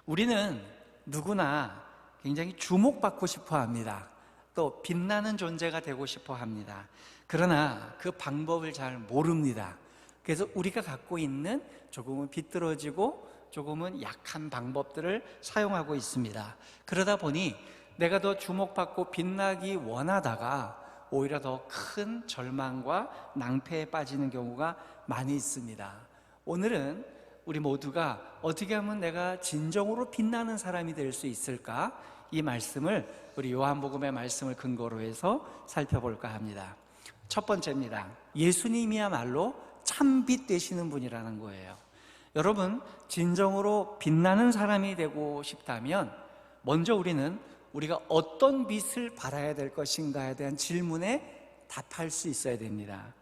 우리는 누구나 굉장히 주목받고 싶어 합니다. 또 빛나는 존재가 되고 싶어 합니다. 그러나 그 방법을 잘 모릅니다. 그래서 우리가 갖고 있는 조금은 비뚤어지고 조금은 약한 방법들을 사용하고 있습니다. 그러다 보니 내가 더 주목받고 빛나기 원하다가 오히려 더 큰 절망과 낭패에 빠지는 경우가 많이 있습니다. 오늘은 우리 모두가 어떻게 하면 내가 진정으로 빛나는 사람이 될 수 있을까? 이 말씀을 우리 요한복음의 말씀을 근거로 해서 살펴볼까 합니다. 첫 번째입니다. 예수님이야말로 참빛 되시는 분이라는 거예요. 여러분, 진정으로 빛나는 사람이 되고 싶다면 먼저 우리가 어떤 빛을 발해야 될 것인가에 대한 질문에 답할 수 있어야 됩니다.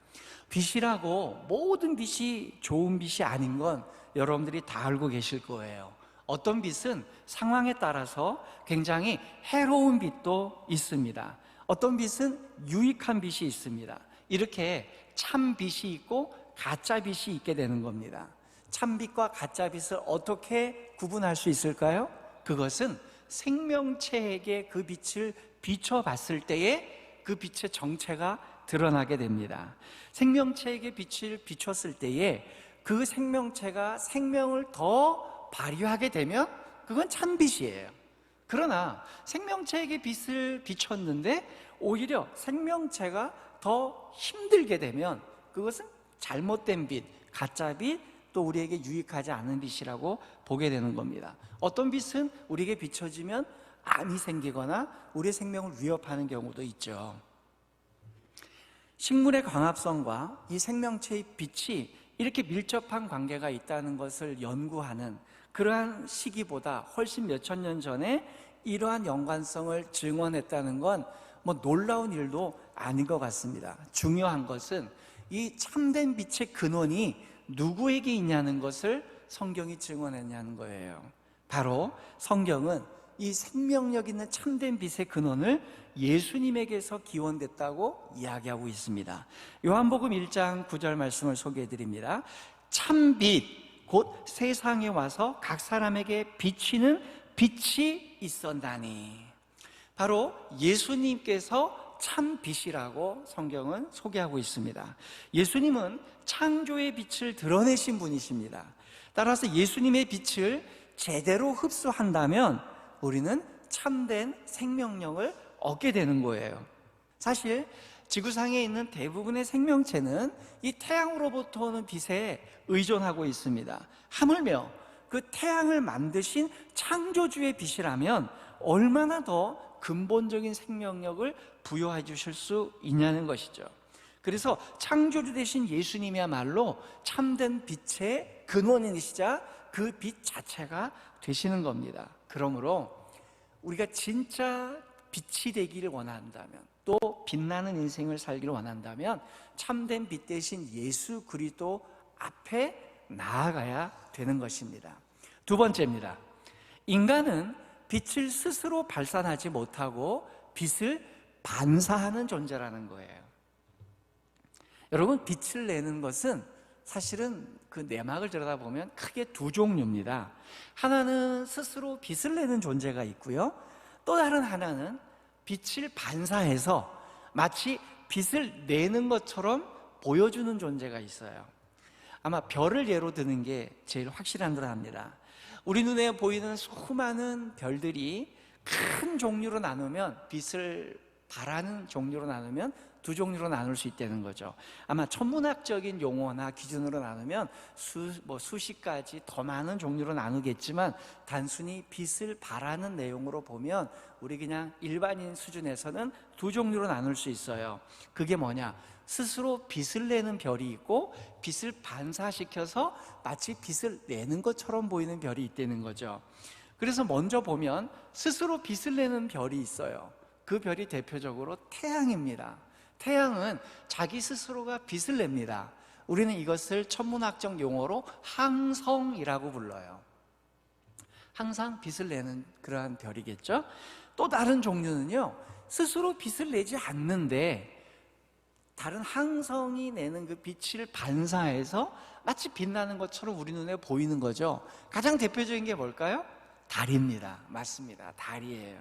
빛이라고 모든 빛이 좋은 빛이 아닌 건 여러분들이 다 알고 계실 거예요. 어떤 빛은 상황에 따라서 굉장히 해로운 빛도 있습니다. 어떤 빛은 유익한 빛이 있습니다. 이렇게 참 빛이 있고 가짜 빛이 있게 되는 겁니다. 참빛과 가짜 빛을 어떻게 구분할 수 있을까요? 그것은 생명체에게 그 빛을 비춰봤을 때에 그 빛의 정체가 드러나게 됩니다. 생명체에게 빛을 비췄을 때에 그 생명체가 생명을 더 발휘하게 되면 그건 참빛이에요. 그러나 생명체에게 빛을 비췄는데 오히려 생명체가 더 힘들게 되면 그것은 잘못된 빛, 가짜 빛, 또 우리에게 유익하지 않은 빛이라고 보게 되는 겁니다. 어떤 빛은 우리에게 비춰지면 암이 생기거나 우리의 생명을 위협하는 경우도 있죠. 식물의 광합성과 이 생명체의 빛이 이렇게 밀접한 관계가 있다는 것을 연구하는 그러한 시기보다 훨씬 몇천 년 전에 이러한 연관성을 증언했다는 건 놀라운 일도 아닌 것 같습니다. 중요한 것은 이 참된 빛의 근원이 누구에게 있냐는 것을 성경이 증언했냐는 거예요. 바로 성경은 이 생명력 있는 참된 빛의 근원을 예수님에게서 기원됐다고 이야기하고 있습니다. 요한복음 1장 9절 말씀을 소개해 드립니다. 참빛 곧 세상에 와서 각 사람에게 비치는 빛이 있었나니. 바로 예수님께서 참빛이라고 성경은 소개하고 있습니다. 예수님은 창조의 빛을 드러내신 분이십니다. 따라서 예수님의 빛을 제대로 흡수한다면 우리는 참된 생명력을 얻게 되는 거예요. 사실 지구상에 있는 대부분의 생명체는 이 태양으로부터 오는 빛에 의존하고 있습니다. 하물며 그 태양을 만드신 창조주의 빛이라면 얼마나 더 근본적인 생명력을 부여해 주실 수 있냐는 것이죠. 그래서 창조주 되신 예수님이야말로 참된 빛의 근원이시자 그 빛 자체가 되시는 겁니다. 그러므로 우리가 진짜 빛이 되기를 원한다면, 또 빛나는 인생을 살기를 원한다면 참된 빛 대신 예수 그리스도 앞에 나아가야 되는 것입니다. 두 번째입니다. 인간은 빛을 스스로 발산하지 못하고 빛을 반사하는 존재라는 거예요. 여러분, 빛을 내는 것은 사실은 그 내막을 들여다보면 크게 두 종류입니다. 하나는 스스로 빛을 내는 존재가 있고요, 또 다른 하나는 빛을 반사해서 마치 빛을 내는 것처럼 보여주는 존재가 있어요. 아마 별을 예로 드는 게 제일 확실한 듯 합니다. 우리 눈에 보이는 수많은 별들이 큰 종류로 나누면, 빛을 발하는 종류로 나누면 두 종류로 나눌 수 있다는 거죠. 아마 천문학적인 용어나 기준으로 나누면 수십 가지 더 많은 종류로 나누겠지만 단순히 빛을 발하는 내용으로 보면 우리 그냥 일반인 수준에서는 두 종류로 나눌 수 있어요. 그게 뭐냐? 스스로 빛을 내는 별이 있고 빛을 반사시켜서 마치 빛을 내는 것처럼 보이는 별이 있다는 거죠. 그래서 먼저 보면 스스로 빛을 내는 별이 있어요. 그 별이 대표적으로 태양입니다. 태양은 자기 스스로가 빛을 냅니다. 우리는 이것을 천문학적 용어로 항성이라고 불러요. 항상 빛을 내는 그러한 별이겠죠. 또 다른 종류는요, 스스로 빛을 내지 않는데 다른 항성이 내는 그 빛을 반사해서 마치 빛나는 것처럼 우리 눈에 보이는 거죠. 가장 대표적인 게 뭘까요? 달입니다. 맞습니다. 달이에요.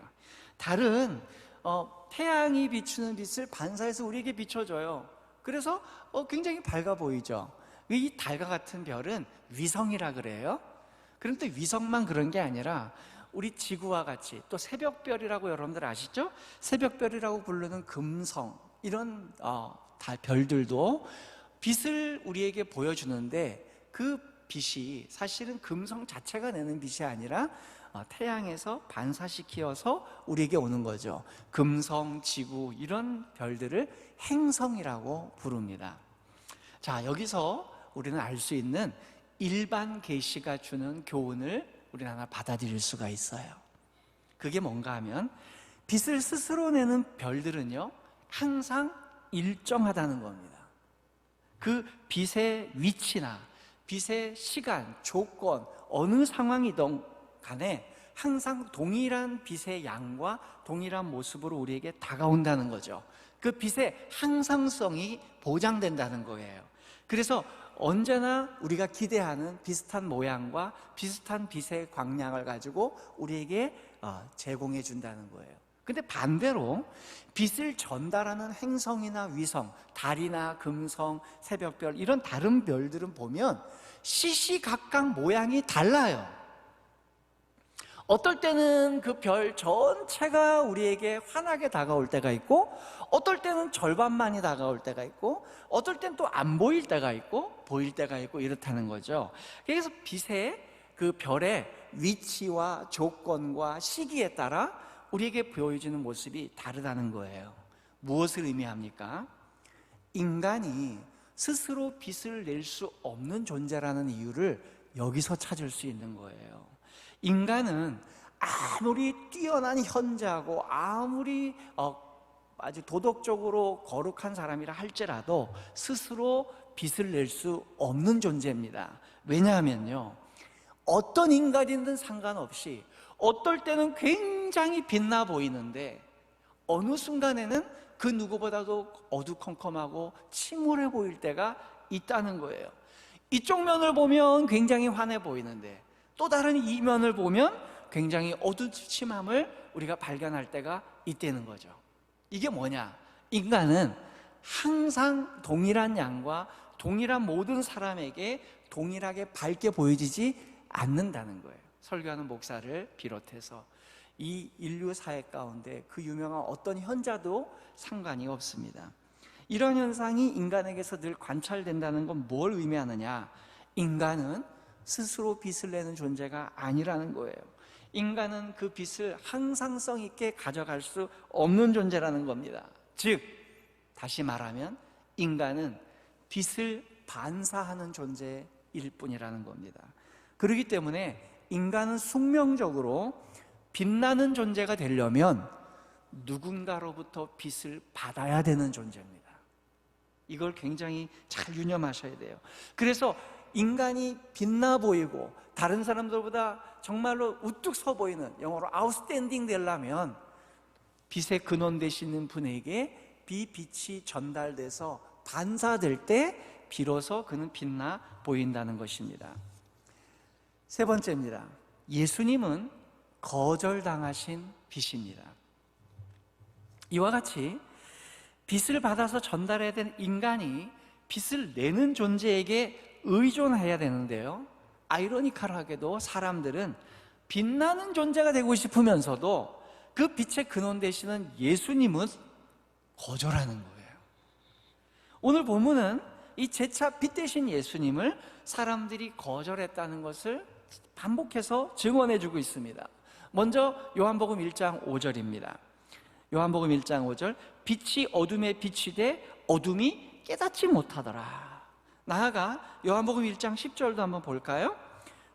달은 태양이 비추는 빛을 반사해서 우리에게 비춰줘요. 그래서 굉장히 밝아 보이죠. 이 달과 같은 별은 위성이라 그래요. 그런데 위성만 그런 게 아니라 우리 지구와 같이 또 새벽별이라고 여러분들 아시죠? 새벽별이라고 부르는 금성, 이런 별들도 빛을 우리에게 보여주는데, 그 빛이 사실은 금성 자체가 내는 빛이 아니라 태양에서 반사시켜서 우리에게 오는 거죠. 금성, 지구, 이런 별들을 행성이라고 부릅니다. 자, 여기서 우리는 알 수 있는 일반 계시가 주는 교훈을 우리는 하나 받아들일 수가 있어요. 그게 뭔가 하면, 빛을 스스로 내는 별들은요 항상 일정하다는 겁니다. 그 빛의 위치나 빛의 시간, 조건, 어느 상황이든 간에 항상 동일한 빛의 양과 동일한 모습으로 우리에게 다가온다는 거죠. 그 빛의 항상성이 보장된다는 거예요. 그래서 언제나 우리가 기대하는 비슷한 모양과 비슷한 빛의 광량을 가지고 우리에게 제공해 준다는 거예요. 근데 반대로 빛을 전달하는 행성이나 위성, 달이나 금성, 새벽별, 이런 다른 별들은 보면 시시각각 모양이 달라요. 어떨 때는 그 별 전체가 우리에게 환하게 다가올 때가 있고, 어떨 때는 절반만이 다가올 때가 있고, 어떨 때는 또 안 보일 때가 있고 보일 때가 있고, 이렇다는 거죠. 그래서 빛의 그 별의 위치와 조건과 시기에 따라 우리에게 보여지는 모습이 다르다는 거예요. 무엇을 의미합니까? 인간이 스스로 빛을 낼 수 없는 존재라는 이유를 여기서 찾을 수 있는 거예요. 인간은 아무리 뛰어난 현자고 아무리 아주 도덕적으로 거룩한 사람이라 할지라도 스스로 빛을 낼 수 없는 존재입니다. 왜냐하면요, 어떤 인간이든 상관없이 어떨 때는 굉장히 빛나 보이는데 어느 순간에는 그 누구보다도 어두컴컴하고 침울해 보일 때가 있다는 거예요. 이쪽 면을 보면 굉장히 환해 보이는데 또 다른 이면을 보면 굉장히 어두침함을 우리가 발견할 때가 있다는 거죠. 이게 뭐냐? 인간은 항상 동일한 양과 동일한 모든 사람에게 동일하게 밝게 보여지지 않는다는 거예요. 설교하는 목사를 비롯해서 이 인류 사회 가운데 그 유명한 어떤 현자도 상관이 없습니다. 이런 현상이 인간에게서 늘 관찰된다는 건 뭘 의미하느냐? 인간은 스스로 빛을 내는 존재가 아니라는 거예요. 인간은 그 빛을 항상성 있게 가져갈 수 없는 존재라는 겁니다. 즉, 다시 말하면 인간은 빛을 반사하는 존재일 뿐이라는 겁니다. 그렇기 때문에 인간은 숙명적으로 빛나는 존재가 되려면 누군가로부터 빛을 받아야 되는 존재입니다. 이걸 굉장히 잘 유념하셔야 돼요. 그래서 인간이 빛나 보이고 다른 사람들보다 정말로 우뚝 서 보이는, 영어로 아웃스탠딩 되려면 빛의 근원 되시는 분에게 빛이 전달돼서 반사될 때 비로소 그는 빛나 보인다는 것입니다. 세 번째입니다. 예수님은 거절당하신 빛입니다. 이와 같이 빛을 받아서 전달해야 되는 인간이 빛을 내는 존재에게 의존해야 되는데요, 아이러니컬하게도 사람들은 빛나는 존재가 되고 싶으면서도 그 빛의 근원 되시는 예수님은 거절하는 거예요. 오늘 본문은 이 재차 빛 되신 예수님을 사람들이 거절했다는 것을 반복해서 증언해주고 있습니다. 먼저 요한복음 1장 5절입니다. 요한복음 1장 5절, 빛이 어둠에 비치되 어둠이 깨닫지 못하더라. 나아가 요한복음 1장 10절도 한번 볼까요?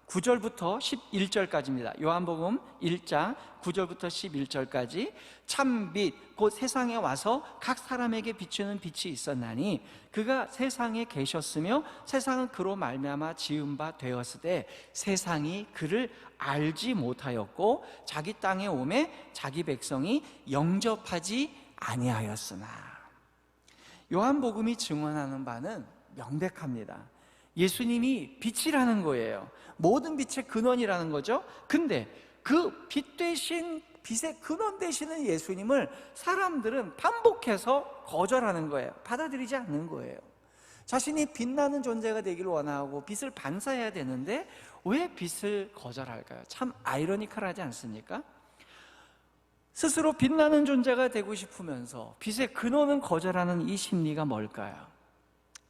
9절부터 11절까지입니다. 요한복음 1장 9절부터 11절까지. 참빛 곧 세상에 와서 각 사람에게 비추는 빛이 있었나니 그가 세상에 계셨으며 세상은 그로 말미암아 지은 바 되었으되 세상이 그를 알지 못하였고 자기 땅에 오매 자기 백성이 영접하지 아니하였으나. 요한복음이 증언하는 바는 명백합니다. 예수님이 빛이라는 거예요. 모든 빛의 근원이라는 거죠. 근데 그 빛 대신, 빛의 근원 되시는 예수님을 사람들은 반복해서 거절하는 거예요. 받아들이지 않는 거예요. 자신이 빛나는 존재가 되기를 원하고 빛을 반사해야 되는데 왜 빛을 거절할까요? 참 아이러니컬하지 않습니까? 스스로 빛나는 존재가 되고 싶으면서 빛의 근원은 거절하는 이 심리가 뭘까요?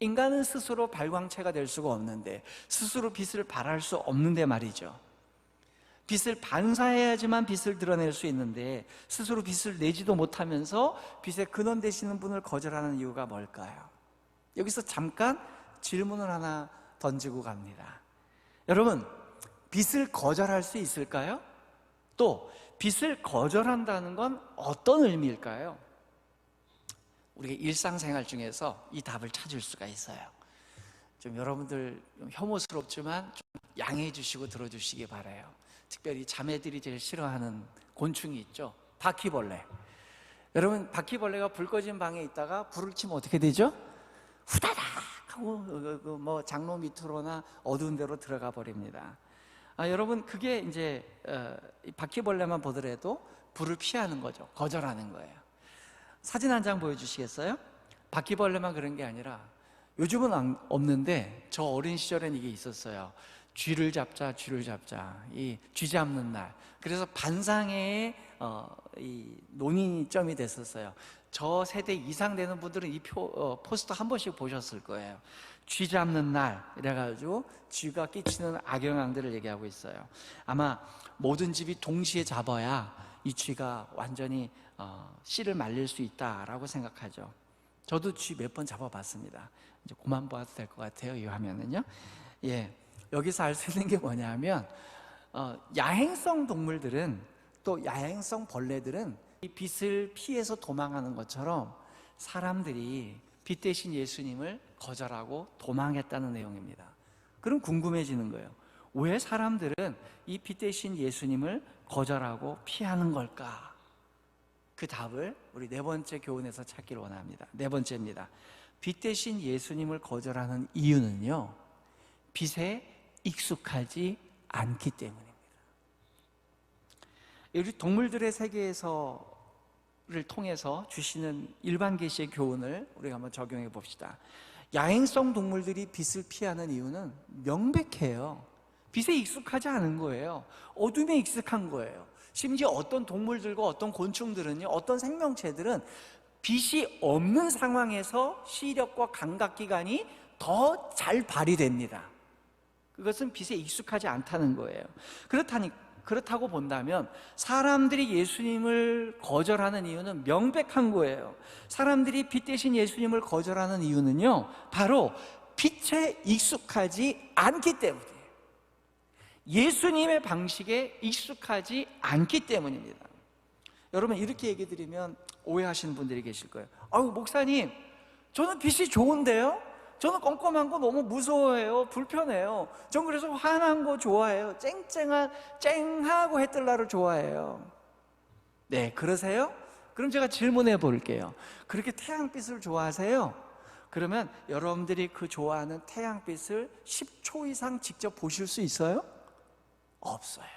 인간은 스스로 발광체가 될 수가 없는데, 스스로 빛을 발할 수 없는데 말이죠. 빛을 반사해야지만 빛을 드러낼 수 있는데 스스로 빛을 내지도 못하면서 빛의 근원 되시는 분을 거절하는 이유가 뭘까요? 여기서 잠깐 질문을 하나 던지고 갑니다. 여러분, 빛을 거절할 수 있을까요? 또 빛을 거절한다는 건 어떤 의미일까요? 우리가 일상생활 중에서 이 답을 찾을 수가 있어요. 좀 여러분들 혐오스럽지만 좀 양해해 주시고 들어주시기 바라요. 특별히 자매들이 제일 싫어하는 곤충이 있죠. 바퀴벌레. 여러분, 바퀴벌레가 불 꺼진 방에 있다가 불을 켜면 어떻게 되죠? 후다닥 하고 뭐 장로 밑으로나 어두운 데로 들어가 버립니다. 여러분, 그게 이제 바퀴벌레만 보더라도 불을 피하는 거죠. 거절하는 거예요. 사진 한 장 보여주시겠어요? 바퀴벌레만 그런 게 아니라 요즘은 없는데 저 어린 시절엔 이게 있었어요. 쥐를 잡자, 이 쥐 잡는 날. 그래서 반상회의 이 논의점이 됐었어요. 저 세대 이상 되는 분들은 이 포스터 한 번씩 보셨을 거예요. 쥐 잡는 날 이래가지고 쥐가 끼치는 악영향들을 얘기하고 있어요. 아마 모든 집이 동시에 잡아야 이 쥐가 완전히 씨를 말릴 수 있다라고 생각하죠. 저도 쥐 몇 번 잡아봤습니다. 이제 그만 봐도 될 것 같아요. 이 화면은요. 예, 여기서 알 수 있는 게 뭐냐면 야행성 동물들은, 또 야행성 벌레들은 이 빛을 피해서 도망하는 것처럼 사람들이 빛 대신 예수님을 거절하고 도망했다는 내용입니다. 그럼 궁금해지는 거예요. 왜 사람들은 이 빛 대신 예수님을 거절하고 피하는 걸까? 그 답을 우리 네 번째 교훈에서 찾기를 원합니다. 네 번째입니다. 빛 대신 예수님을 거절하는 이유는요, 빛에 익숙하지 않기 때문입니다. 우리 동물들의 세계를 통해서 주시는 일반 계시의 교훈을 우리가 한번 적용해 봅시다. 야행성 동물들이 빛을 피하는 이유는 명백해요. 빛에 익숙하지 않은 거예요. 어둠에 익숙한 거예요. 심지어 어떤 동물들과 어떤 곤충들은요, 어떤 생명체들은 빛이 없는 상황에서 시력과 감각기관이 더 잘 발휘됩니다. 그것은 빛에 익숙하지 않다는 거예요. 그렇다고 본다면 사람들이 예수님을 거절하는 이유는 명백한 거예요. 사람들이 빛 대신 예수님을 거절하는 이유는요, 바로 빛에 익숙하지 않기 때문이에요. 예수님의 방식에 익숙하지 않기 때문입니다. 여러분, 이렇게 얘기 드리면 오해하시는 분들이 계실 거예요. 목사님, 저는 빛이 좋은데요? 저는 껌껌한 거 너무 무서워해요. 불편해요. 전 그래서 환한 거 좋아해요. 쨍하고 해 뜰 날을 좋아해요. 네, 그러세요? 그럼 제가 질문해 볼게요. 그렇게 태양빛을 좋아하세요? 그러면 여러분들이 그 좋아하는 태양빛을 10초 이상 직접 보실 수 있어요? 없어요.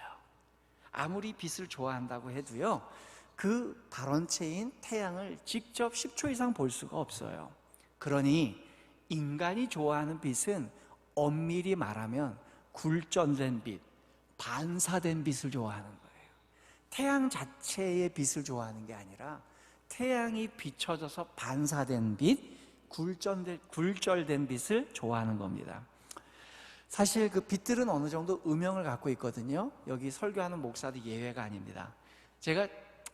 아무리 빛을 좋아한다고 해도요, 그 발원체인 태양을 직접 10초 이상 볼 수가 없어요. 그러니 인간이 좋아하는 빛은 엄밀히 말하면 굴절된 빛, 반사된 빛을 좋아하는 거예요. 태양 자체의 빛을 좋아하는 게 아니라 태양이 비춰져서 반사된 빛, 굴절된 빛을 좋아하는 겁니다. 사실 그 빛들은 어느 정도 음영을 갖고 있거든요. 여기 설교하는 목사도 예외가 아닙니다. 제가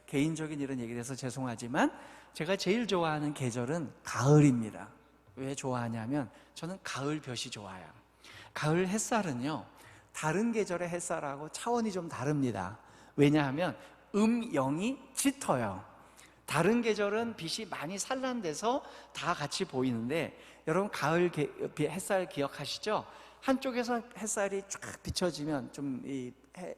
개인적인 이런 얘기를 해서 죄송하지만 제가 제일 좋아하는 계절은 가을입니다. 왜 좋아하냐면 저는 가을볕이 좋아요. 가을 햇살은요, 다른 계절의 햇살하고 차원이 좀 다릅니다. 왜냐하면 음영이 짙어요. 다른 계절은 빛이 많이 산란돼서 다 같이 보이는데, 여러분 가을 햇살 기억하시죠? 한쪽에서 햇살이 쫙 비춰지면 좀 이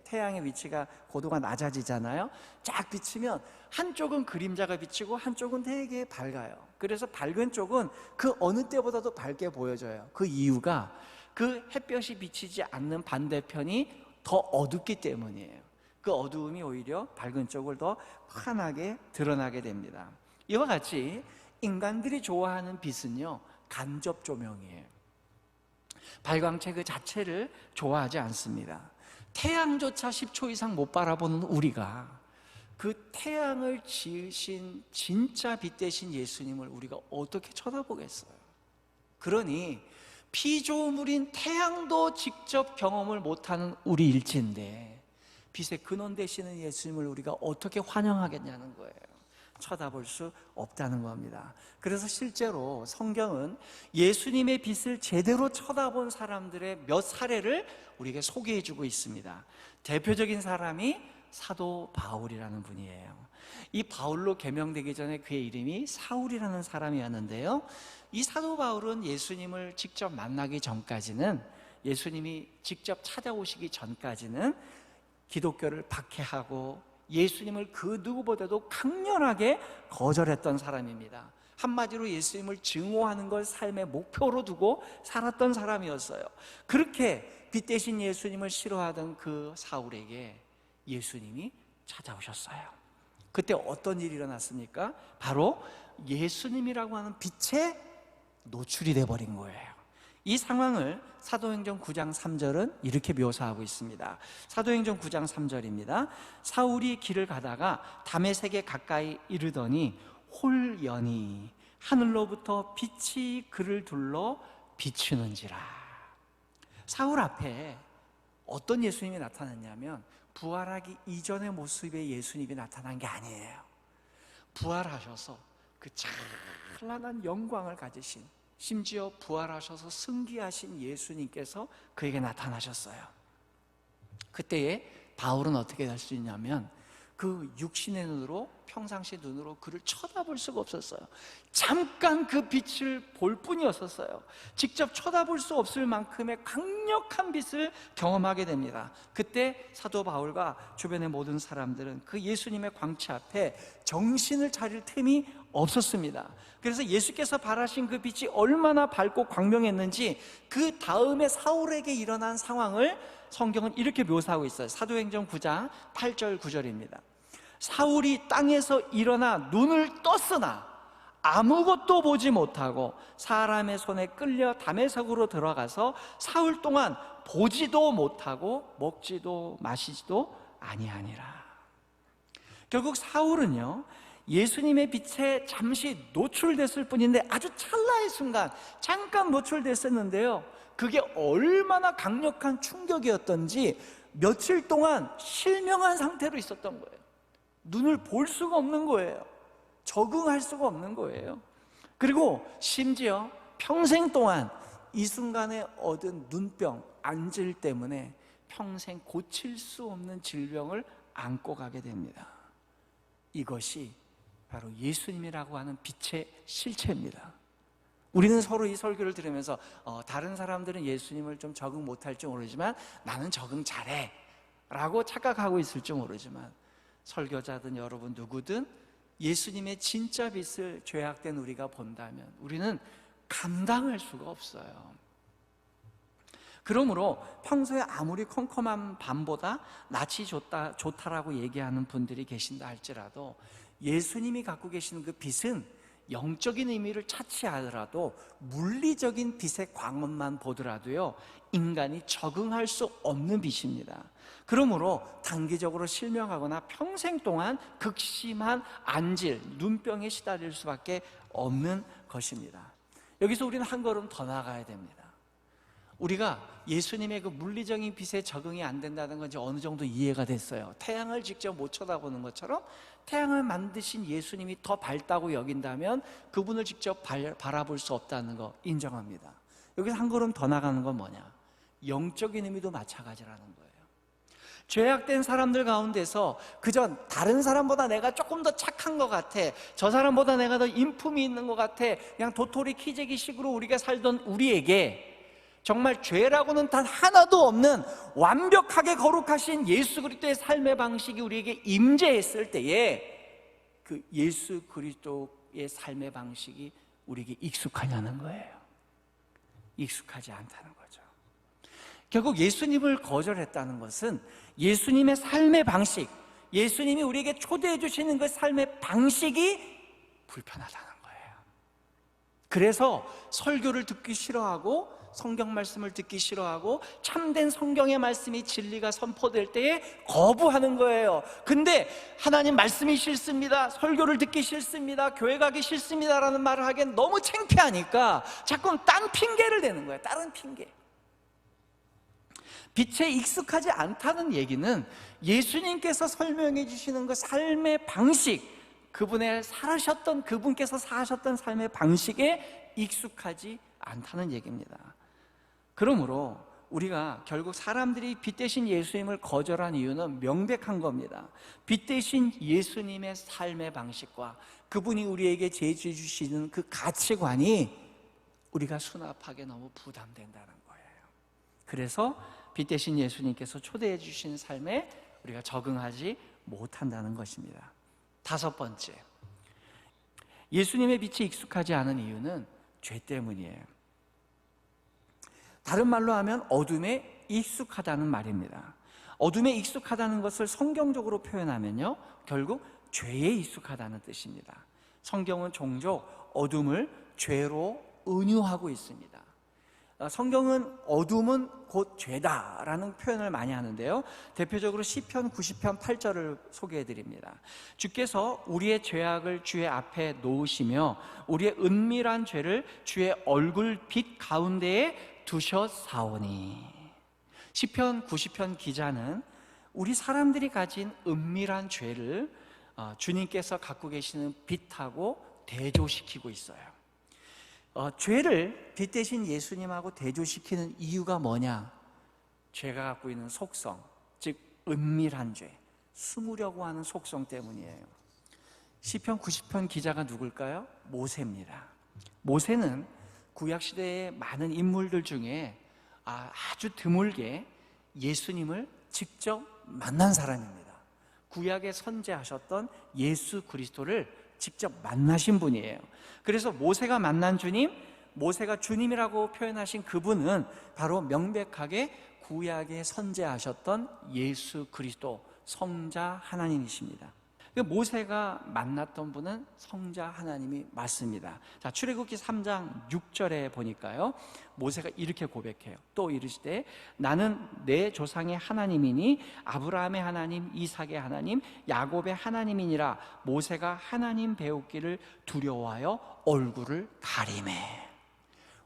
태양의 위치가 고도가 낮아지잖아요. 쫙 비치면 한쪽은 그림자가 비치고 한쪽은 되게 밝아요. 그래서 밝은 쪽은 그 어느 때보다도 밝게 보여져요. 그 이유가 그 햇볕이 비치지 않는 반대편이 더 어둡기 때문이에요. 그 어두움이 오히려 밝은 쪽을 더 환하게 드러나게 됩니다. 이와 같이 인간들이 좋아하는 빛은요, 간접 조명이에요. 발광체 그 자체를 좋아하지 않습니다. 태양조차 10초 이상 못 바라보는 우리가 그 태양을 지으신 진짜 빛 대신 예수님을 우리가 어떻게 쳐다보겠어요? 그러니 피조물인 태양도 직접 경험을 못하는 우리 일체인데 빛의 근원 되시는 예수님을 우리가 어떻게 환영하겠냐는 거예요. 쳐다볼 수 없다는 겁니다. 그래서 실제로 성경은 예수님의 빛을 제대로 쳐다본 사람들의 몇 사례를 우리에게 소개해주고 있습니다. 대표적인 사람이 사도 바울이라는 분이에요. 이 바울로 개명되기 전에 그의 이름이 사울이라는 사람이었는데요, 이 사도 바울은 예수님을 직접 만나기 전까지는, 예수님이 직접 찾아오시기 전까지는 기독교를 박해하고 예수님을 그 누구보다도 강렬하게 거절했던 사람입니다. 한마디로 예수님을 증오하는 걸 삶의 목표로 두고 살았던 사람이었어요. 그렇게 빛 대신 예수님을 싫어하던 그 사울에게 예수님이 찾아오셨어요. 그때 어떤 일이 일어났습니까? 바로 예수님이라고 하는 빛에 노출이 돼버린 거예요. 이 상황을 사도행전 9장 3절은 이렇게 묘사하고 있습니다. 사도행전 9장 3절입니다. 사울이 길을 가다가 다메섹에 가까이 이르더니 홀연히 하늘로부터 빛이 그를 둘러 비추는지라. 사울 앞에 어떤 예수님이 나타났냐면 부활하기 이전의 모습의 예수님이 나타난 게 아니에요. 부활하셔서 그 찬란한 영광을 가지신, 심지어 부활하셔서 승기하신 예수님께서 그에게 나타나셨어요. 그때에 바울은 어떻게 될 수 있냐면 그 육신의 눈으로, 평상시 눈으로 그를 쳐다볼 수가 없었어요. 잠깐 그 빛을 볼 뿐이었었어요. 직접 쳐다볼 수 없을 만큼의 강력한 빛을 경험하게 됩니다. 그때 사도 바울과 주변의 모든 사람들은 그 예수님의 광채 앞에 정신을 차릴 틈이 없었습니다. 그래서 예수께서 발하신 그 빛이 얼마나 밝고 광명했는지 그 다음에 사울에게 일어난 상황을 성경은 이렇게 묘사하고 있어요. 사도행전 9장 8절 9절입니다. 사울이 땅에서 일어나 눈을 떴으나 아무것도 보지 못하고 사람의 손에 끌려 다메섹으로 들어가서 사흘 동안 보지도 못하고 먹지도 마시지도 아니하니라. 결국 사울은요, 예수님의 빛에 잠시 노출됐을 뿐인데 아주 찰나의 순간 잠깐 노출됐었는데요, 그게 얼마나 강력한 충격이었던지 며칠 동안 실명한 상태로 있었던 거예요. 눈을 볼 수가 없는 거예요. 적응할 수가 없는 거예요. 그리고 심지어 평생 동안 이 순간에 얻은 눈병, 안질 때문에 평생 고칠 수 없는 질병을 안고 가게 됩니다. 이것이 바로 예수님이라고 하는 빛의 실체입니다. 우리는 서로 이 설교를 들으면서 다른 사람들은 예수님을 좀 적응 못할지 모르지만 나는 적응 잘해 라고 착각하고 있을지 모르지만, 설교자든 여러분 누구든 예수님의 진짜 빛을 죄악된 우리가 본다면 우리는 감당할 수가 없어요. 그러므로 평소에 아무리 컴컴한 밤보다 낯이 좋다라고 얘기하는 분들이 계신다 할지라도 예수님이 갖고 계시는 그 빛은 영적인 의미를 차치하더라도 물리적인 빛의 광원만 보더라도요, 인간이 적응할 수 없는 빛입니다. 그러므로 단기적으로 실명하거나 평생 동안 극심한 안질, 눈병에 시달릴 수밖에 없는 것입니다. 여기서 우리는 한 걸음 더 나아가야 됩니다. 우리가 예수님의 그 물리적인 빛에 적응이 안 된다는 건 이제 어느 정도 이해가 됐어요. 태양을 직접 못 쳐다보는 것처럼 태양을 만드신 예수님이 더 밝다고 여긴다면 그분을 직접 바라볼 수 없다는 거 인정합니다. 여기서 한 걸음 더 나가는 건 뭐냐? 영적인 의미도 마찬가지라는 거예요. 죄악된 사람들 가운데서 그저 다른 사람보다 내가 조금 더 착한 것 같아, 저 사람보다 내가 더 인품이 있는 것 같아, 그냥 도토리 키재기식으로 우리가 살던 우리에게 정말 죄라고는 단 하나도 없는 완벽하게 거룩하신 예수 그리스도의 삶의 방식이 우리에게 임재했을 때에 그 예수 그리스도의 삶의 방식이 우리에게 익숙하냐는 거예요. 익숙하지 않다는 거죠. 결국 예수님을 거절했다는 것은 예수님의 삶의 방식, 예수님이 우리에게 초대해 주시는 그 삶의 방식이 불편하다는 거예요. 그래서 설교를 듣기 싫어하고 성경 말씀을 듣기 싫어하고 참된 성경의 말씀이 진리가 선포될 때에 거부하는 거예요. 근데 하나님 말씀이 싫습니다, 설교를 듣기 싫습니다, 교회 가기 싫습니다 라는 말을 하기엔 너무 창피하니까 자꾸 딴 핑계를 대는 거예요. 다른 핑계. 빛에 익숙하지 않다는 얘기는 예수님께서 설명해 주시는 그 삶의 방식, 그분의 살으셨던, 그분께서 사셨던 삶의 방식에 익숙하지 않다는 얘기입니다. 그러므로 우리가 결국 사람들이 빛 대신 예수님을 거절한 이유는 명백한 겁니다. 빛 대신 예수님의 삶의 방식과 그분이 우리에게 제시해 주시는 그 가치관이 우리가 수납하기에 너무 부담된다는 거예요. 그래서 빛 대신 예수님께서 초대해 주신 삶에 우리가 적응하지 못한다는 것입니다. 다섯 번째, 예수님의 빛이 익숙하지 않은 이유는 죄 때문이에요. 다른 말로 하면 어둠에 익숙하다는 말입니다. 어둠에 익숙하다는 것을 성경적으로 표현하면요, 결국 죄에 익숙하다는 뜻입니다. 성경은 종종 어둠을 죄로 은유하고 있습니다. 성경은 어둠은 곧 죄다라는 표현을 많이 하는데요, 대표적으로 시편 90편 8절을 소개해 드립니다. 주께서 우리의 죄악을 주의 앞에 놓으시며 우리의 은밀한 죄를 주의 얼굴빛 가운데에 두셨사오니. 시편 90편 기자는 우리 사람들이 가진 은밀한 죄를 주님께서 갖고 계시는 빛하고 대조시키고 있어요. 죄를 빛 대신 예수님하고 대조시키는 이유가 뭐냐? 죄가 갖고 있는 속성, 즉 은밀한 죄, 숨으려고 하는 속성 때문이에요. 시편 90편 기자가 누굴까요? 모세입니다. 모세는 구약시대의 많은 인물들 중에 아주 드물게 예수님을 직접 만난 사람입니다. 구약에 선지하셨던 예수 그리스도를 직접 만나신 분이에요. 그래서 모세가 만난 주님, 모세가 주님이라고 표현하신 그분은 바로 명백하게 구약에 선지하셨던 예수 그리스도, 성자 하나님이십니다. 모세가 만났던 분은 성자 하나님이 맞습니다. 자, 출애굽기 3장 6절에 보니까요, 모세가 이렇게 고백해요. 또 이르시되 나는 내 조상의 하나님이니 아브라함의 하나님, 이삭의 하나님, 야곱의 하나님이니라. 모세가 하나님 배우기를 두려워하여 얼굴을 가리매.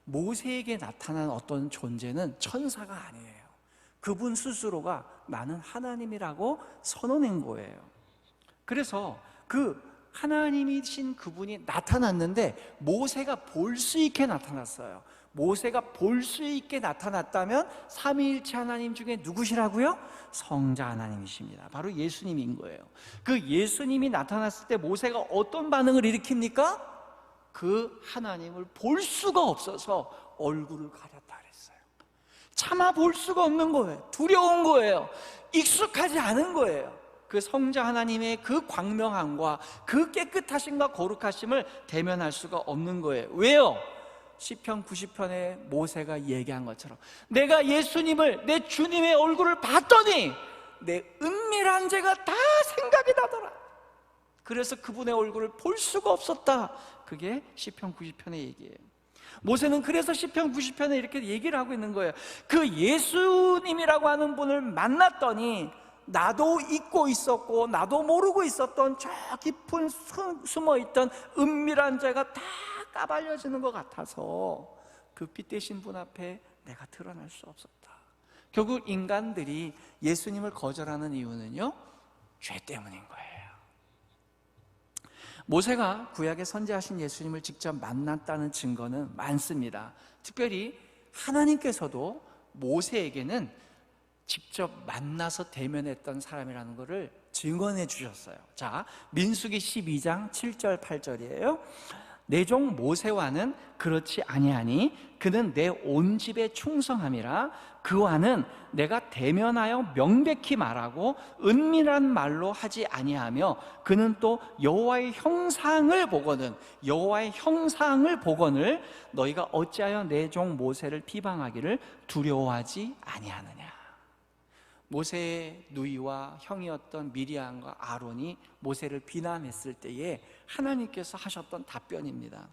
모세에게 나타난 어떤 존재는 천사가 아니에요. 그분 스스로가 나는 하나님이라고 선언한 거예요. 그래서 그 하나님이신 그분이 나타났는데 모세가 볼 수 있게 나타났어요. 모세가 볼 수 있게 나타났다면 삼위일체 하나님 중에 누구시라고요? 성자 하나님이십니다. 바로 예수님인 거예요. 그 예수님이 나타났을 때 모세가 어떤 반응을 일으킵니까? 그 하나님을 볼 수가 없어서 얼굴을 가렸다 그랬어요. 차마 볼 수가 없는 거예요. 두려운 거예요. 익숙하지 않은 거예요. 그 성자 하나님의 그 광명함과 그 깨끗하심과 거룩하심을 대면할 수가 없는 거예요. 왜요? 시편 90편에 모세가 얘기한 것처럼 내가 예수님을, 내 주님의 얼굴을 봤더니 내 은밀한 죄가 다 생각이 나더라. 그래서 그분의 얼굴을 볼 수가 없었다. 그게 시편 90편의 얘기예요. 모세는 그래서 시편 90편에 이렇게 얘기를 하고 있는 거예요. 그 예수님이라고 하는 분을 만났더니 나도 잊고 있었고 나도 모르고 있었던 저 깊은 숨어있던 은밀한 죄가 다 까발려지는 것 같아서 그 빛 대신 분 앞에 내가 드러날 수 없었다. 결국 인간들이 예수님을 거절하는 이유는요, 죄 때문인 거예요. 모세가 구약에 선지하신 예수님을 직접 만났다는 증거는 많습니다. 특별히 하나님께서도 모세에게는 직접 만나서 대면했던 사람이라는 것을 증언해 주셨어요. 자, 민수기 12장 7절 8절이에요. 내 종 모세와는 그렇지 아니하니 그는 내 온 집에 충성함이라. 그와는 내가 대면하여 명백히 말하고 은밀한 말로 하지 아니하며 그는 또 여호와의 형상을 보거늘 너희가 어찌하여 내 종 모세를 비방하기를 두려워하지 아니하느냐. 모세의 누이와 형이었던 미리암과 아론이 모세를 비난했을 때에 하나님께서 하셨던 답변입니다.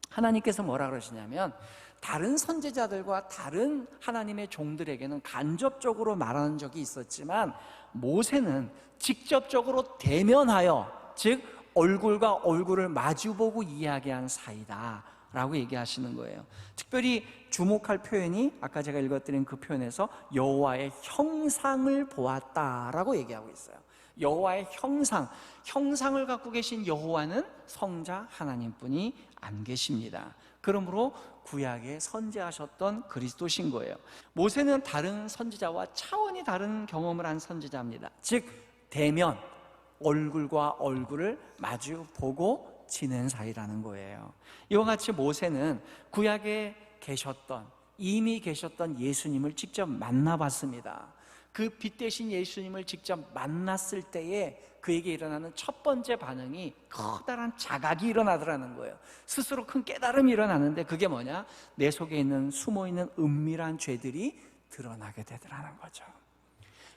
하나님께서 뭐라 그러시냐면, 다른 선지자들과 다른 하나님의 종들에게는 간접적으로 말하는 적이 있었지만 모세는 직접적으로 대면하여, 즉 얼굴과 얼굴을 마주보고 이야기한 사이다 라고 얘기하시는 거예요. 특별히 주목할 표현이 아까 제가 읽어드린 그 표현에서 여호와의 형상을 보았다라고 얘기하고 있어요. 여호와의 형상을 갖고 계신 여호와는 성자 하나님뿐이 안 계십니다. 그러므로 구약에 선지하셨던 그리스도신 거예요. 모세는 다른 선지자와 차원이 다른 경험을 한 선지자입니다. 즉 대면, 얼굴과 얼굴을 마주 보고 지낸 사이라는 거예요. 이와 같이 모세는 구약에 이미 계셨던 예수님을 직접 만나봤습니다. 그 빛 대신 예수님을 직접 만났을 때에 그에게 일어나는 첫 번째 반응이 커다란 자각이 일어나더라는 거예요. 스스로 큰 깨달음이 일어나는데 그게 뭐냐? 내 속에 있는 숨어있는 은밀한 죄들이 드러나게 되더라는 거죠.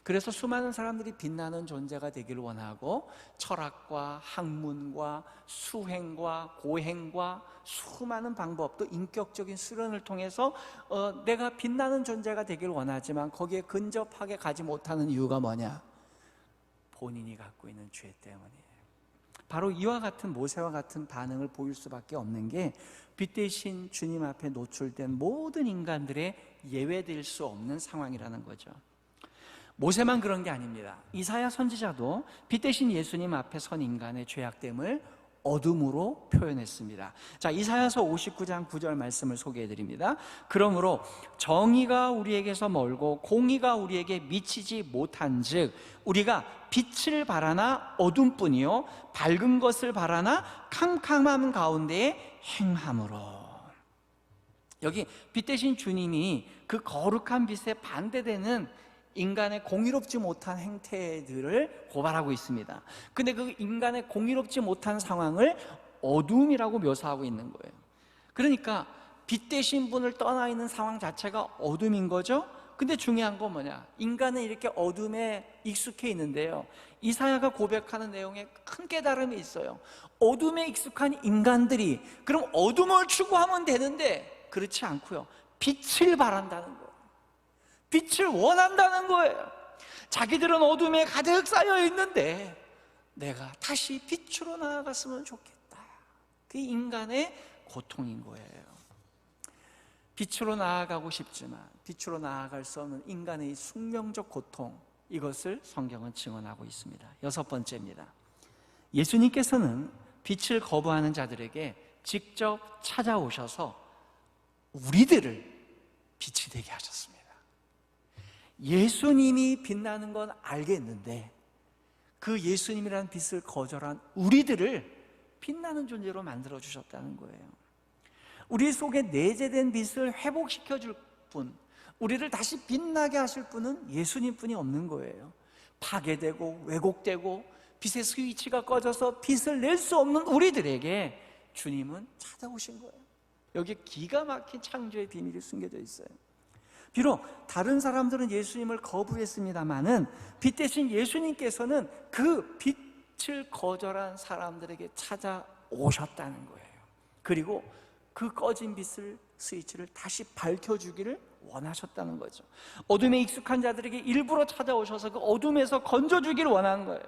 그래서 수많은 사람들이 빛나는 존재가 되기를 원하고 철학과 학문과 수행과 고행과 수많은 방법, 또 인격적인 수련을 통해서 내가 빛나는 존재가 되기를 원하지만 거기에 근접하게 가지 못하는 이유가 뭐냐? 본인이 갖고 있는 죄 때문이에요. 바로 이와 같은 모세와 같은 반응을 보일 수밖에 없는 게 빛 대신 주님 앞에 노출된 모든 인간들의 예외될 수 없는 상황이라는 거죠. 모세만 그런 게 아닙니다. 이사야 선지자도 빛 대신 예수님 앞에 선 인간의 죄악됨을 어둠으로 표현했습니다. 자, 이사야서 59장 9절 말씀을 소개해 드립니다. 그러므로 정의가 우리에게서 멀고 공의가 우리에게 미치지 못한즉 우리가 빛을 바라나 어둠뿐이요 밝은 것을 바라나 캄캄함 가운데에 행함으로. 여기 빛 대신 주님이 그 거룩한 빛에 반대되는 인간의 공의롭지 못한 행태들을 고발하고 있습니다. 근데 그 인간의 공의롭지 못한 상황을 어둠이라고 묘사하고 있는 거예요. 그러니까 빛 대신 분을 떠나 있는 상황 자체가 어둠인 거죠. 근데 중요한 건 뭐냐? 인간은 이렇게 어둠에 익숙해 있는데요, 이사야가 고백하는 내용에 큰 깨달음이 있어요. 어둠에 익숙한 인간들이 그럼 어둠을 추구하면 되는데 그렇지 않고요, 빛을 바란다는 거예요. 빛을 원한다는 거예요. 자기들은 어둠에 가득 쌓여 있는데 내가 다시 빛으로 나아갔으면 좋겠다. 그게 인간의 고통인 거예요. 빛으로 나아가고 싶지만 빛으로 나아갈 수 없는 인간의 이 숙명적 고통, 이것을 성경은 증언하고 있습니다. 6번째입니다. 예수님께서는 빛을 거부하는 자들에게 직접 찾아오셔서 우리들을 빛이 되게 하셨습니다. 예수님이 빛나는 건 알겠는데 그 예수님이라는 빛을 거절한 우리들을 빛나는 존재로 만들어 주셨다는 거예요. 우리 속에 내재된 빛을 회복시켜 줄 분, 우리를 다시 빛나게 하실 분은 예수님뿐이 없는 거예요. 파괴되고 왜곡되고 빛의 스위치가 꺼져서 빛을 낼 수 없는 우리들에게 주님은 찾아오신 거예요. 여기에 기가 막힌 창조의 비밀이 숨겨져 있어요. 비록 다른 사람들은 예수님을 거부했습니다마는 빛 대신 예수님께서는 그 빛을 거절한 사람들에게 찾아오셨다는 거예요. 그리고 그 꺼진 빛을, 스위치를 다시 밝혀주기를 원하셨다는 거죠. 어둠에 익숙한 자들에게 일부러 찾아오셔서 그 어둠에서 건져주기를 원하는 거예요.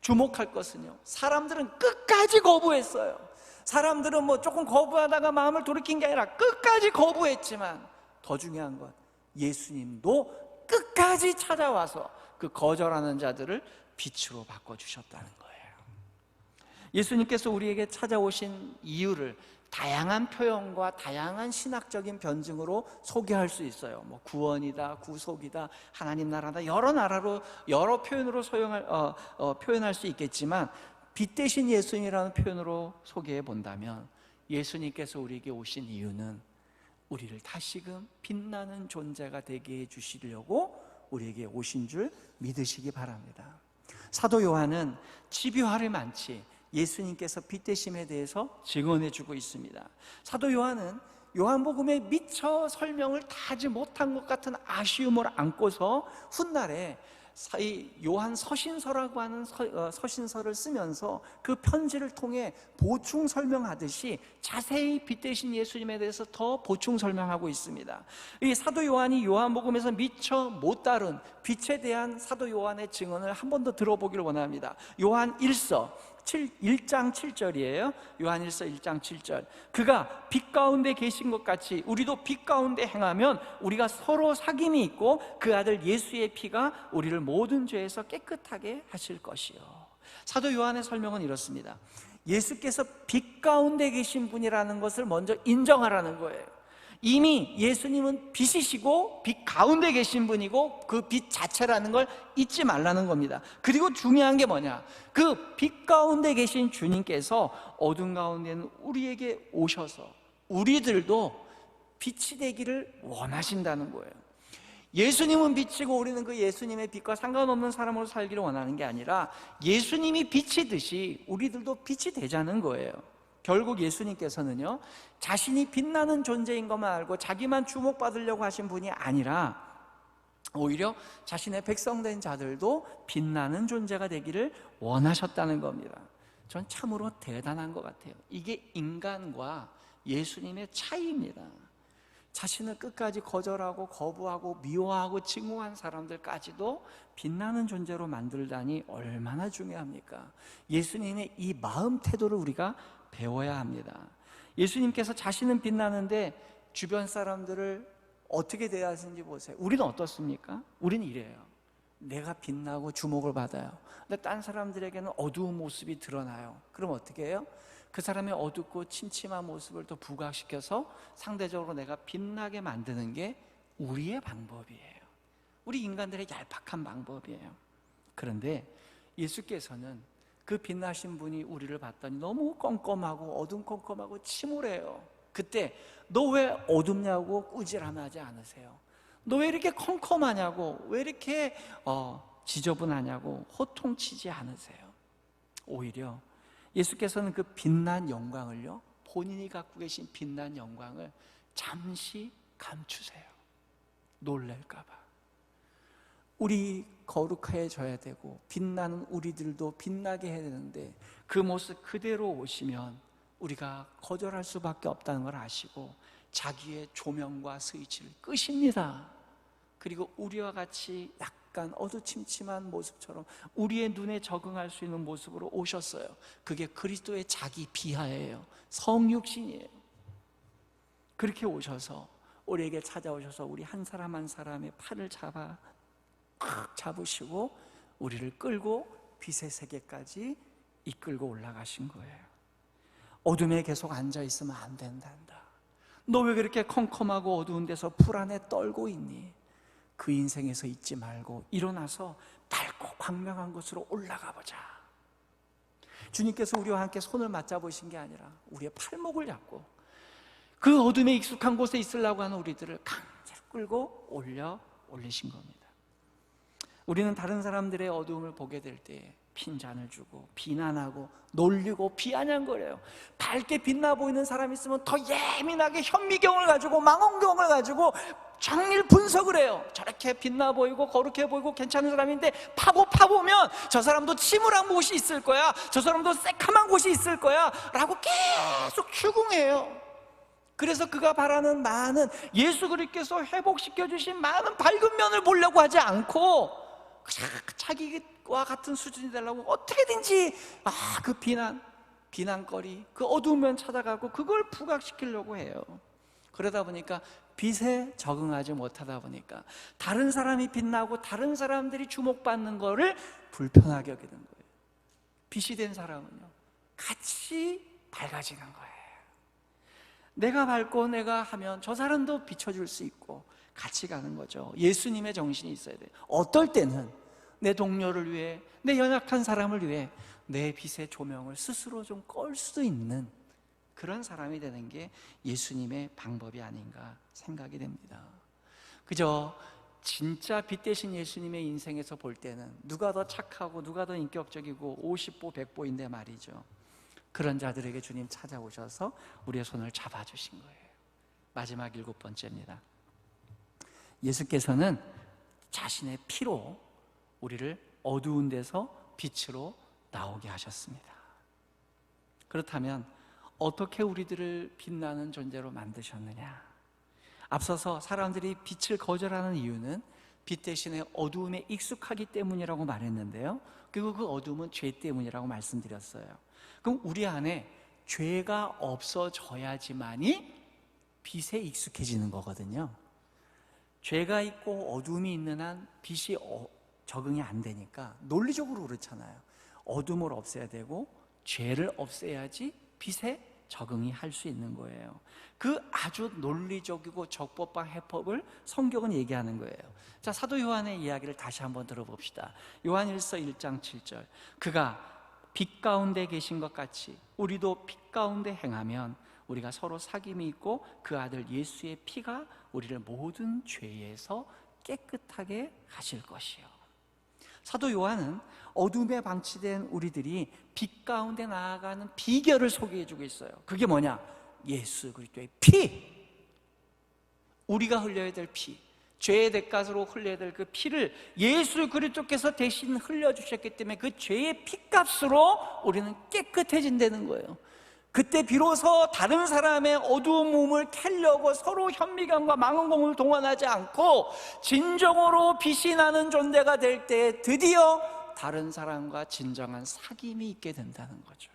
주목할 것은요, 사람들은 끝까지 거부했어요. 사람들은 조금 거부하다가 마음을 돌이킨 게 아니라 끝까지 거부했지만 더 중요한 건 예수님도 끝까지 찾아와서 그 거절하는 자들을 빛으로 바꿔주셨다는 거예요. 예수님께서 우리에게 찾아오신 이유를 다양한 표현과 다양한 신학적인 변증으로 소개할 수 있어요. 구원이다, 구속이다, 하나님 나라다, 여러 나라로, 여러 표현으로 표현할 수 있겠지만 빛 대신 예수님이라는 표현으로 소개해 본다면, 예수님께서 우리에게 오신 이유는 우리를 다시금 빛나는 존재가 되게 해 주시려고 우리에게 오신 줄 믿으시기 바랍니다. 사도 요한은 집요하리 많지 예수님께서 빛 되심에 대해서 증언해 주고 있습니다. 사도 요한은 요한복음에 미처 설명을 다 하지 못한 것 같은 아쉬움을 안고서 훗날에 요한 서신서라고 하는 서신서를 쓰면서 그 편지를 통해 보충 설명하듯이 자세히 빛 대신 예수님에 대해서 더 보충 설명하고 있습니다. 이 사도 요한이 요한복음에서 미처 못 다룬 빛에 대한 사도 요한의 증언을 한 번 더 들어보기를 원합니다. 요한 1장 7절이에요. 요한 1장 7절. 그가 빛 가운데 계신 것 같이 우리도 빛 가운데 행하면 우리가 서로 사귐이 있고 그 아들 예수의 피가 우리를 모든 죄에서 깨끗하게 하실 것이요. 사도 요한의 설명은 이렇습니다. 예수께서 빛 가운데 계신 분이라는 것을 먼저 인정하라는 거예요. 이미 예수님은 빛이시고 빛 가운데 계신 분이고 그 빛 자체라는 걸 잊지 말라는 겁니다. 그리고 중요한 게 뭐냐, 그 빛 가운데 계신 주님께서 어둠 가운데 있는 우리에게 오셔서 우리들도 빛이 되기를 원하신다는 거예요. 예수님은 빛이고 우리는 그 예수님의 빛과 상관없는 사람으로 살기를 원하는 게 아니라 예수님이 빛이듯이 우리들도 빛이 되자는 거예요. 결국 예수님께서는요, 자신이 빛나는 존재인 것만 알고 자기만 주목받으려고 하신 분이 아니라 오히려 자신의 백성된 자들도 빛나는 존재가 되기를 원하셨다는 겁니다. 전 참으로 대단한 것 같아요. 이게 인간과 예수님의 차이입니다. 자신을 끝까지 거절하고 거부하고 미워하고 증오한 사람들까지도 빛나는 존재로 만들다니 얼마나 중요합니까? 예수님의 이 마음 태도를 우리가 배워야 합니다. 예수님께서 자신은 빛나는데 주변 사람들을 어떻게 대하시는지 보세요. 우리는 어떻습니까? 우리는 이래요. 내가 빛나고 주목을 받아요. 근데 딴 사람들에게는 어두운 모습이 드러나요. 그럼 어떻게 해요? 그 사람의 어둡고 침침한 모습을 더 부각시켜서 상대적으로 내가 빛나게 만드는 게 우리의 방법이에요. 우리 인간들의 얄팍한 방법이에요. 그런데 예수께서는 그 빛나신 분이 우리를 봤더니 너무 껌껌하고 어둠컴컴하고 침울해요. 그때 너 왜 어둡냐고 꾸지람하지 않으세요. 너 왜 이렇게 컴컴하냐고, 왜 이렇게 지저분하냐고 호통치지 않으세요. 오히려 예수께서는 그 빛난 영광을요, 본인이 갖고 계신 빛난 영광을 잠시 감추세요. 놀랄까 봐. 우리 거룩해져야 되고 빛나는 우리들도 빛나게 해야 되는데 그 모습 그대로 오시면 우리가 거절할 수밖에 없다는 걸 아시고 자기의 조명과 스위치를 끄십니다. 그리고 우리와 같이 약간 어두침침한 모습처럼 우리의 눈에 적응할 수 있는 모습으로 오셨어요. 그게 그리스도의 자기 비하예요. 성육신이에요. 그렇게 오셔서 우리에게 찾아오셔서 우리 한 사람 한 사람의 팔을 잡으시고 우리를 끌고 빛의 세계까지 이끌고 올라가신 거예요. 어둠에 계속 앉아있으면 안 된단다. 너 왜 그렇게 컴컴하고 어두운 데서 풀 안에 떨고 있니? 그 인생에서 잊지 말고 일어나서 밝고 광명한 곳으로 올라가 보자. 주님께서 우리와 함께 손을 맞잡으신 게 아니라 우리의 팔목을 잡고 그 어둠에 익숙한 곳에 있으려고 하는 우리들을 강제로 끌고 올리신 겁니다. 우리는 다른 사람들의 어두움을 보게 될 때 핀잔을 주고 비난하고 놀리고 비아냥거려요. 밝게 빛나 보이는 사람이 있으면 더 예민하게 현미경을 가지고 망원경을 가지고 정밀 분석을 해요. 저렇게 빛나 보이고 거룩해 보이고 괜찮은 사람인데 파보면 저 사람도 침울한 곳이 있을 거야, 저 사람도 새카만 곳이 있을 거야 라고 계속 추궁해요. 그래서 그가 바라는 많은 예수 그리스도께서 회복시켜 주신 많은 밝은 면을 보려고 하지 않고 자기와 같은 수준이 되려고 어떻게든지 그 비난거리, 그 어두운 면 찾아가고 그걸 부각시키려고 해요. 그러다 보니까 빛에 적응하지 못하다 보니까 다른 사람이 빛나고 다른 사람들이 주목받는 거를 불편하게 여기는 거예요. 빛이 된 사람은요, 같이 밝아지는 거예요. 내가 밝고 내가 하면 저 사람도 비춰줄 수 있고 같이 가는 거죠. 예수님의 정신이 있어야 돼요. 어떨 때는 내 동료를 위해, 내 연약한 사람을 위해 내 빛의 조명을 스스로 좀 끌 수도 있는 그런 사람이 되는 게 예수님의 방법이 아닌가 생각이 됩니다. 그저 진짜 빛 대신 예수님의 인생에서 볼 때는 누가 더 착하고 누가 더 인격적이고 50보 100보인데 말이죠. 그런 자들에게 주님 찾아오셔서 우리의 손을 잡아주신 거예요. 마지막 7번째입니다. 예수께서는 자신의 피로 우리를 어두운 데서 빛으로 나오게 하셨습니다. 그렇다면 어떻게 우리들을 빛나는 존재로 만드셨느냐? 앞서서 사람들이 빛을 거절하는 이유는 빛 대신에 어두움에 익숙하기 때문이라고 말했는데요, 그리고 그 어두움은 죄 때문이라고 말씀드렸어요. 그럼 우리 안에 죄가 없어져야지만이 빛에 익숙해지는 거거든요. 죄가 있고 어두움이 있는 한 빛이 적응이 안 되니까 논리적으로 그렇잖아요. 어둠을 없애야 되고 죄를 없애야지 빛에 적응이 할 수 있는 거예요. 그 아주 논리적이고 적법한 해법을 성경은 얘기하는 거예요. 자, 사도 요한의 이야기를 다시 한번 들어봅시다. 요한일서 1장 7절, 그가 빛 가운데 계신 것 같이 우리도 빛 가운데 행하면 우리가 서로 사귐이 있고 그 아들 예수의 피가 우리를 모든 죄에서 깨끗하게 하실 것이요. 사도 요한은 어둠에 방치된 우리들이 빛 가운데 나아가는 비결을 소개해주고 있어요. 그게 뭐냐? 예수 그리스도의 피, 우리가 흘려야 될 피, 죄의 대가로 흘려야 될 그 피를 예수 그리스도께서 대신 흘려주셨기 때문에 그 죄의 피값으로 우리는 깨끗해진다는 거예요. 그때 비로소 다른 사람의 어두운 몸을 캐려고 서로 현미경과 망원경을 동원하지 않고 진정으로 빛이 나는 존재가 될 때 드디어 다른 사람과 진정한 사귐이 있게 된다는 거죠.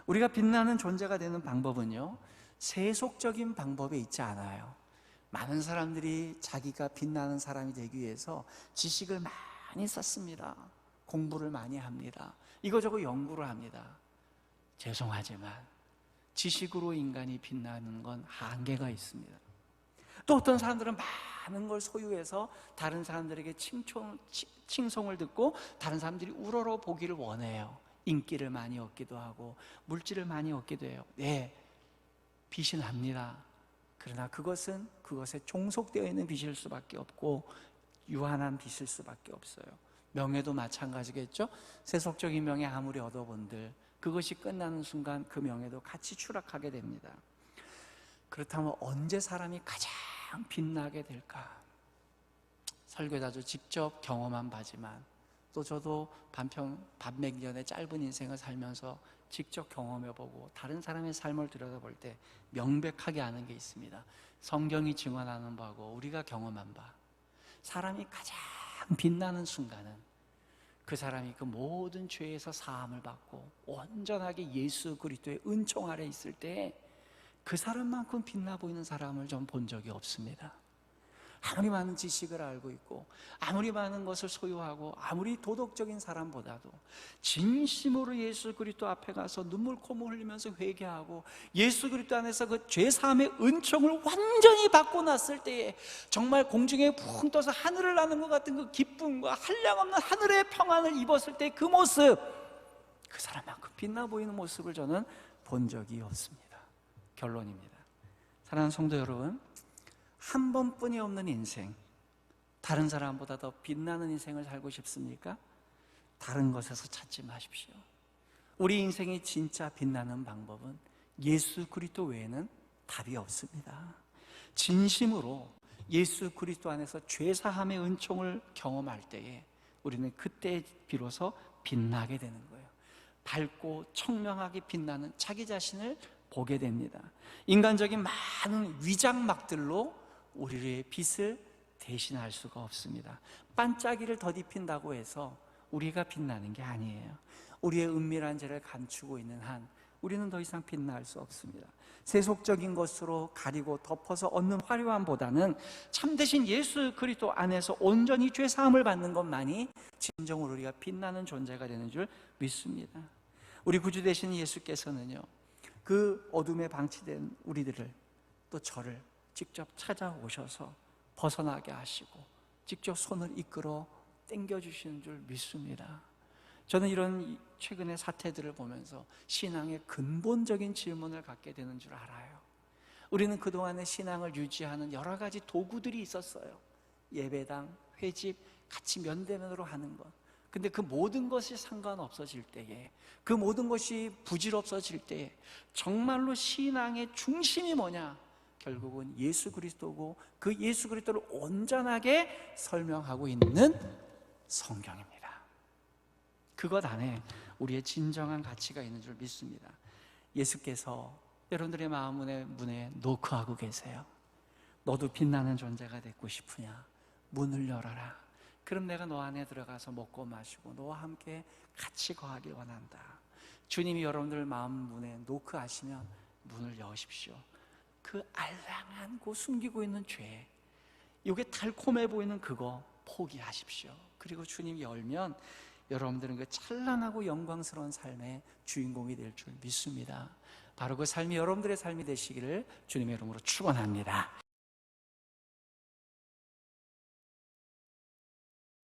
우리가 빛나는 존재가 되는 방법은요, 세속적인 방법에 있지 않아요. 많은 사람들이 자기가 빛나는 사람이 되기 위해서 지식을 많이 쌓습니다. 공부를 많이 합니다. 이거저거 연구를 합니다. 죄송하지만 지식으로 인간이 빛나는 건 한계가 있습니다. 또 어떤 사람들은 많은 걸 소유해서 다른 사람들에게 칭송을 듣고 다른 사람들이 우러러 보기를 원해요. 인기를 많이 얻기도 하고 물질을 많이 얻기도 해요. 네, 빛이 납니다. 그러나 그것은 그것에 종속되어 있는 빛일 수밖에 없고 유한한 빛일 수밖에 없어요. 명예도 마찬가지겠죠. 세속적인 명예 아무리 얻어본들 그것이 끝나는 순간 그 명예도 같이 추락하게 됩니다. 그렇다면 언제 사람이 가장 빛나게 될까? 설교자도 직접 경험한 바지만 또 저도 반백년의 짧은 인생을 살면서 직접 경험해보고 다른 사람의 삶을 들여다볼 때 명백하게 아는 게 있습니다. 성경이 증언하는 바고 우리가 경험한 바, 사람이 가장 빛나는 순간은 그 사람이 그 모든 죄에서 사함을 받고 온전하게 예수 그리스도의 은총 아래 있을 때 그 사람만큼 빛나 보이는 사람을 전 본 적이 없습니다. 아무리 많은 지식을 알고 있고 아무리 많은 것을 소유하고 아무리 도덕적인 사람보다도 진심으로 예수 그리스도 앞에 가서 눈물 콧물 흘리면서 회개하고 예수 그리스도 안에서 그 죄사함의 은총을 완전히 받고 났을 때에 정말 공중에 붕 떠서 하늘을 나는 것 같은 그 기쁨과 한량없는 하늘의 평안을 입었을 때 그 모습, 그 사람만큼 빛나 보이는 모습을 저는 본 적이 없습니다. 결론입니다. 사랑하는 성도 여러분, 한 번뿐이 없는 인생, 다른 사람보다 더 빛나는 인생을 살고 싶습니까? 다른 것에서 찾지 마십시오. 우리 인생이 진짜 빛나는 방법은 예수 그리스도 외에는 답이 없습니다. 진심으로 예수 그리스도 안에서 죄사함의 은총을 경험할 때에 우리는 그때 비로소 빛나게 되는 거예요. 밝고 청명하게 빛나는 자기 자신을 보게 됩니다. 인간적인 많은 위장막들로 우리의 빛을 대신할 수가 없습니다. 반짝이를 덧입힌다고 해서 우리가 빛나는 게 아니에요. 우리의 은밀한 죄를 감추고 있는 한 우리는 더 이상 빛날 수 없습니다. 세속적인 것으로 가리고 덮어서 얻는 화려함보다는 참되신 예수 그리스도 안에서 온전히 죄사함을 받는 것만이 진정으로 우리가 빛나는 존재가 되는 줄 믿습니다. 우리 구주 되신 예수께서는요, 그 어둠에 방치된 우리들을, 또 저를 직접 찾아오셔서 벗어나게 하시고 직접 손을 이끌어 땡겨주시는 줄 믿습니다. 저는 이런 최근의 사태들을 보면서 신앙의 근본적인 질문을 갖게 되는 줄 알아요. 우리는 그동안의 신앙을 유지하는 여러 가지 도구들이 있었어요. 예배당, 회집, 같이 면대면으로 하는 것. 근데 그 모든 것이 상관없어질 때에, 그 모든 것이 부질없어질 때에 정말로 신앙의 중심이 뭐냐? 결국은 예수 그리스도고, 그 예수 그리스도를 온전하게 설명하고 있는 성경입니다. 그것 안에 우리의 진정한 가치가 있는 줄 믿습니다. 예수께서 여러분들의 마음의 문에 노크하고 계세요. 너도 빛나는 존재가 되고 싶으냐? 문을 열어라. 그럼 내가 너 안에 들어가서 먹고 마시고 너와 함께 같이 거하길 원한다. 주님이 여러분들 마음 문에 노크하시면 문을 여십시오. 그 알량한 숨기고 있는 죄, 이게 달콤해 보이는 그거 포기하십시오. 그리고 주님이 열면 여러분들은 그 찬란하고 영광스러운 삶의 주인공이 될 줄 믿습니다. 바로 그 삶이 여러분들의 삶이 되시기를 주님의 이름으로 축원합니다.